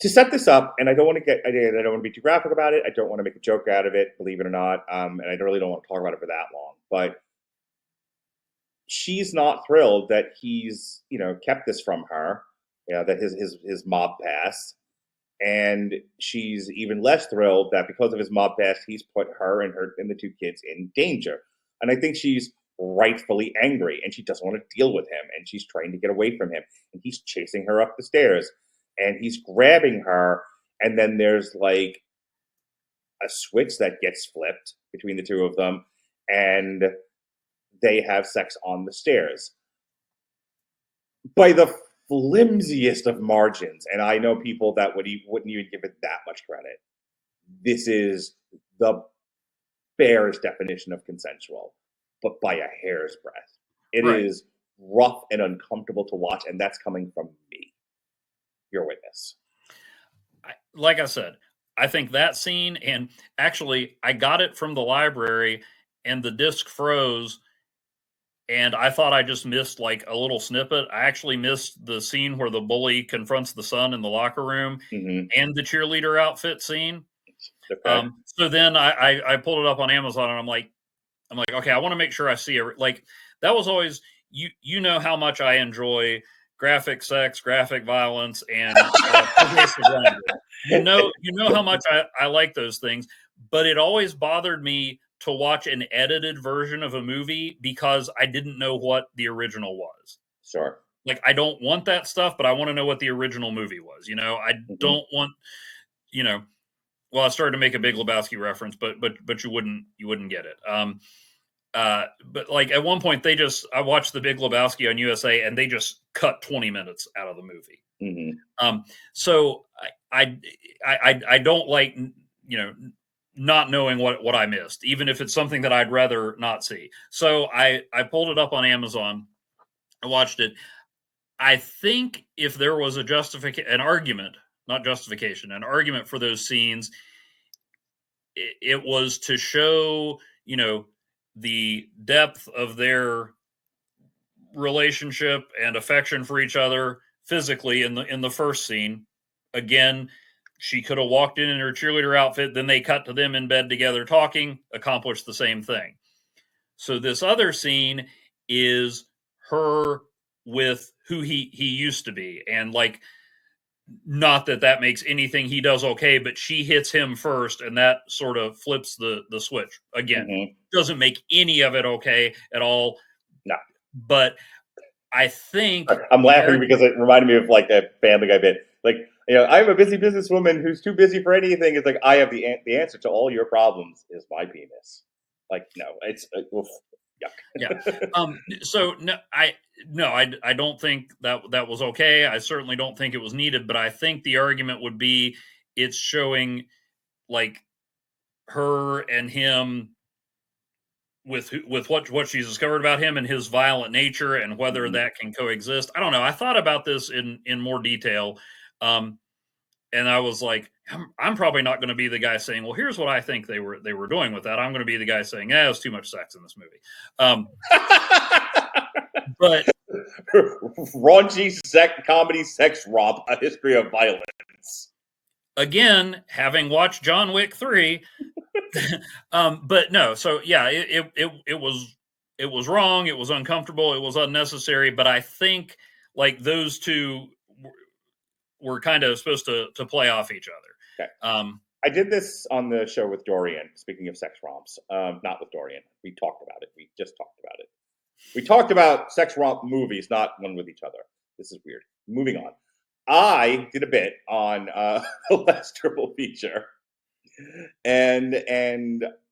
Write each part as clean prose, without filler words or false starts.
to set this up, and I don't want to be too graphic about it. I don't want to make a joke out of it, believe it or not. And I really don't want to talk about it for that long. But she's not thrilled that he's, kept this from her, that his mob past. And she's even less thrilled that because of his mob past, he's put her and the two kids in danger. And I think she's rightfully angry, and she doesn't want to deal with him, and she's trying to get away from him. And he's chasing her up the stairs, and he's grabbing her, and then there's like a switch that gets flipped between the two of them, and they have sex on the stairs by the flimsiest of margins. And I know people that wouldn't even give it that much credit. This is the barest definition of consensual, but by a hair's breadth. It is rough and uncomfortable to watch, and that's coming from me, your witness. Like I said, I think that scene, and actually I got it from the library and the disc froze, and I thought I just missed like a little snippet. I actually missed the scene where the bully confronts the son in the locker room and the cheerleader outfit scene. Okay. So then I pulled it up on Amazon, and I'm like, okay, I want to make sure I see it. Like, that was always, you know how much I enjoy graphic sex, graphic violence, and you know how much I like those things. But it always bothered me to watch an edited version of a movie because I didn't know what the original was. Sure. Like, I don't want that stuff, but I want to know what the original movie was. I don't want, well, I started to make a Big Lebowski reference, but you wouldn't get it. But like at one point I watched the Big Lebowski on USA, and they just cut 20 minutes out of the movie. So I don't like, not knowing what I missed, even if it's something that I'd rather not see. So I pulled it up on Amazon. I watched it. I think if there was an argument for those scenes, it was to show, the depth of their relationship and affection for each other physically in the first scene. Again, she could have walked in her cheerleader outfit, then they cut to them in bed together talking, accomplished the same thing. So this other scene is her with who he used to be, and like, not that makes anything he does okay, but she hits him first, and that sort of flips the switch. Again, doesn't make any of it okay at all. No. But I think I'm laughing because it reminded me of like a Family Guy bit. Like, I'm a busy businesswoman who's too busy for anything. It's like, I have the answer to all your problems is my penis. Like, no, it's oof, yuck. Yeah. So no, I don't think that was okay. I certainly don't think it was needed, but I think the argument would be it's showing like her and him with what she's discovered about him and his violent nature, and whether that can coexist. I don't know. I thought about this in more detail. And I was like, I'm probably not going to be the guy saying, well, here's what I think they were doing with that. I'm going to be the guy saying, yeah, there's too much sex in this movie. But raunchy comedy sex romp, a history of violence. Again, having watched John Wick 3, but no. So yeah, it was wrong. It was uncomfortable. It was unnecessary. But I think like those two were kind of supposed to play off each other. Okay. I did this on the show with Dorian. Speaking of sex romps, not with Dorian. We talked about it. We just talked about it. We talked about sex romp movies, not one with each other. This is weird. Moving on. I did a bit on the last triple feature, and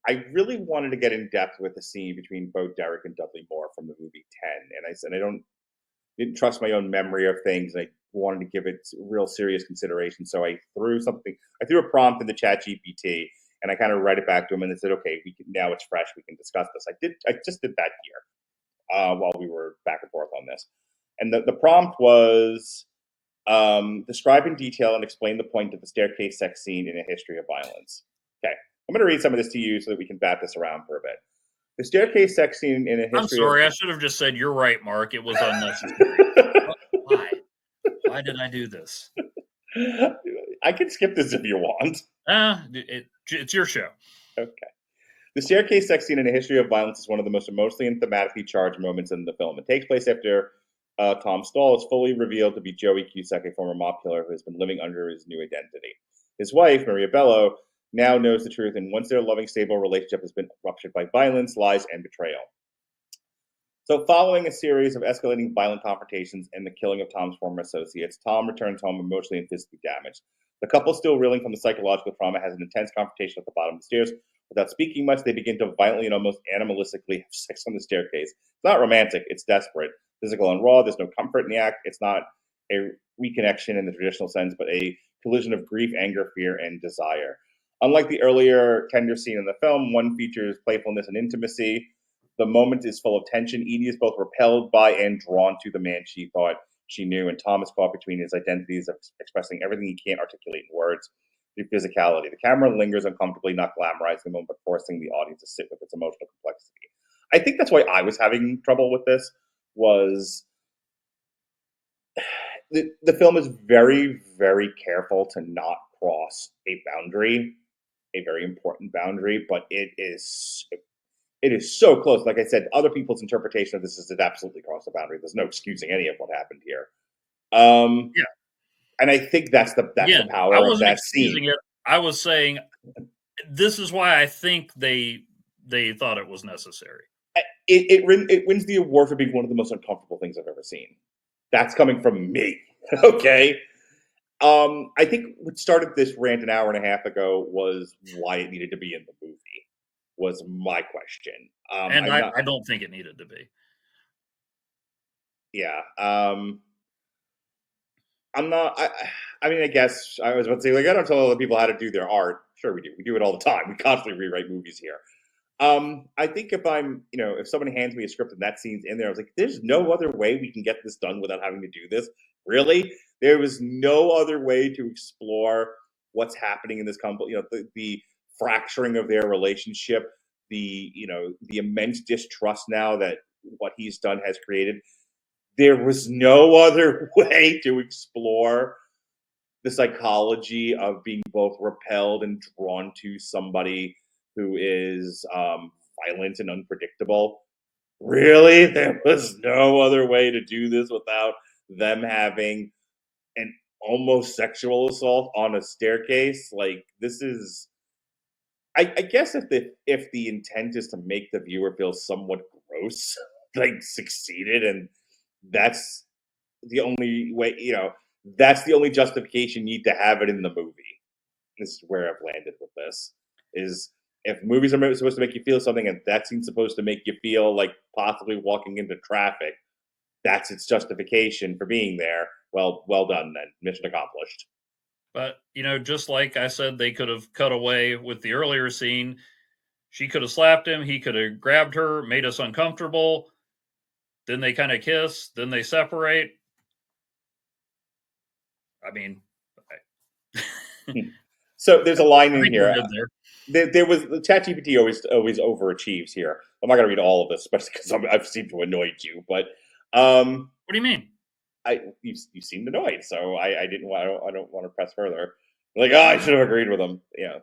I really wanted to get in depth with the scene between Bo Derek and Dudley Moore from the movie 10. And I said I didn't trust my own memory of things. I wanted to give it real serious consideration. So I threw a prompt in the chat GPT, and I kind of read it back to him, and I said, okay, now it's fresh. We can discuss this. I just did that here while we were back and forth on this. And the prompt was, describe in detail and explain the point of the staircase sex scene in a history of violence. Okay. I'm going to read some of this to you so that we can bat this around for a bit. The staircase sex scene in a history. I'm sorry, I should have just said, you're right, Mark. It was unnecessary. Why did I do this? I can skip this if you want. It's your show. Okay. The staircase sex scene in A History of Violence is one of the most emotionally and thematically charged moments in the film. It takes place after Tom Stahl is fully revealed to be Joey Cusack, a former mob killer who has been living under his new identity. His wife, Maria Bello, now knows the truth, and once their loving, stable relationship has been ruptured by violence, lies, and betrayal. So, following a series of escalating violent confrontations and the killing of Tom's former associates, Tom returns home emotionally and physically damaged. The couple, still reeling from the psychological trauma, has an intense confrontation at the bottom of the stairs. Without speaking much, they begin to violently and almost animalistically have sex on the staircase. It's not romantic, it's desperate, physical and raw. There's no comfort in the act. It's not a reconnection in the traditional sense, but a collision of grief, anger, fear, and desire. Unlike the earlier tender scene in the film, one features playfulness and intimacy. The moment is full of tension. Edie is both repelled by and drawn to the man she thought she knew, and Tom is caught between his identities of expressing everything he can't articulate in words through physicality. The camera lingers uncomfortably, not glamorizing the moment, but forcing the audience to sit with its emotional complexity. I think that's why I was having trouble with this, was the film is very, very careful to not cross a boundary, a very important boundary, but it is so close. Like I said, other people's interpretation of this is it absolutely crossed the boundary. There's no excusing any of what happened here. Yeah. And I think that's the power of that scene. It. I was saying this is why I think they thought it was necessary. It wins the award for being one of the most uncomfortable things I've ever seen. That's coming from me. Okay. I think what started this rant an hour and a half ago was why it needed to be in the movie. Was my question. And I don't think it needed to be. Yeah. I'm not. I mean, I guess I was about to say, like, I don't tell other people how to do their art. Sure, we do. We do it all the time. We constantly rewrite movies here. I think if someone hands me a script and that scene's in there, I was like, there's no other way we can get this done without having to do this. Really? There was no other way to explore what's happening in this couple. The fracturing of their relationship, the immense distrust now that what he's done has created. There was no other way to explore the psychology of being both repelled and drawn to somebody who is violent and unpredictable. Really? There was no other way to do this without them having an almost sexual assault on a staircase? Like, this is... I guess if the intent is to make the viewer feel somewhat gross, like, succeeded, and that's the only way, that's the only justification you need to have it in the movie. This is where I've landed with this, is if movies are supposed to make you feel something and that scene's supposed to make you feel like possibly walking into traffic, that's its justification for being there. Well done then. Mission accomplished. But, just like I said, they could have cut away with the earlier scene. She could have slapped him. He could have grabbed her, made us uncomfortable. Then they kind of kiss. Then they separate. I mean, so there's a line in here. There was ChatGPT always overachieves here. I'm not going to read all of this, especially because I've seemed to annoy you. But what do you mean? You seemed annoyed, so I didn't want. I don't want to press further. Like, I should have agreed with him. Yeah.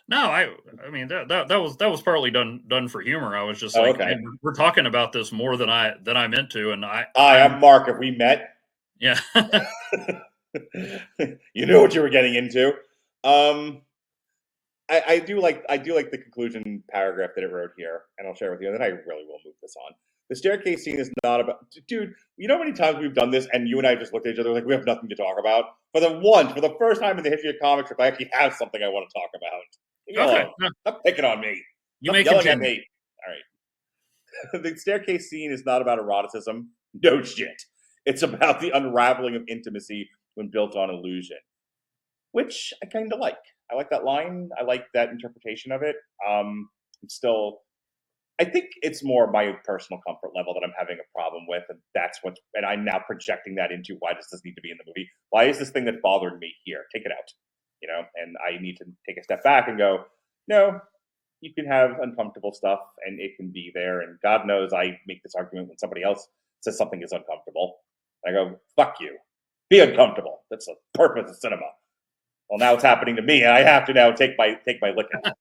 No, I mean that was partly done for humor. I was just like, okay. We're talking about this more than I meant to, and I'm Mark. Have we met? Yeah. You knew what you were getting into. I do like the conclusion paragraph that it wrote here, and I'll share with you, and then I really will move this on. The staircase scene is not about... Dude, you know how many times we've done this, and you and I just looked at each other like we have nothing to talk about? For the first time in the history of comics, if I actually have something I want to talk about. Okay. Stop picking on me. You Stop yelling at me. All right. The staircase scene is not about eroticism. No shit. It's about the unraveling of intimacy when built on illusion, which I kind of like. I like that line. I like that interpretation of it. I think it's more my personal comfort level that I'm having a problem with, and I'm now projecting that into why does this need to be in the movie? Why is this thing that bothered me here? Take it out, and I need to take a step back and go, no, you can have uncomfortable stuff and it can be there. And God knows I make this argument when somebody else says something is uncomfortable. I go, fuck you. Be uncomfortable. That's the purpose of cinema. Well, now it's happening to me, and I have to now take my lick out.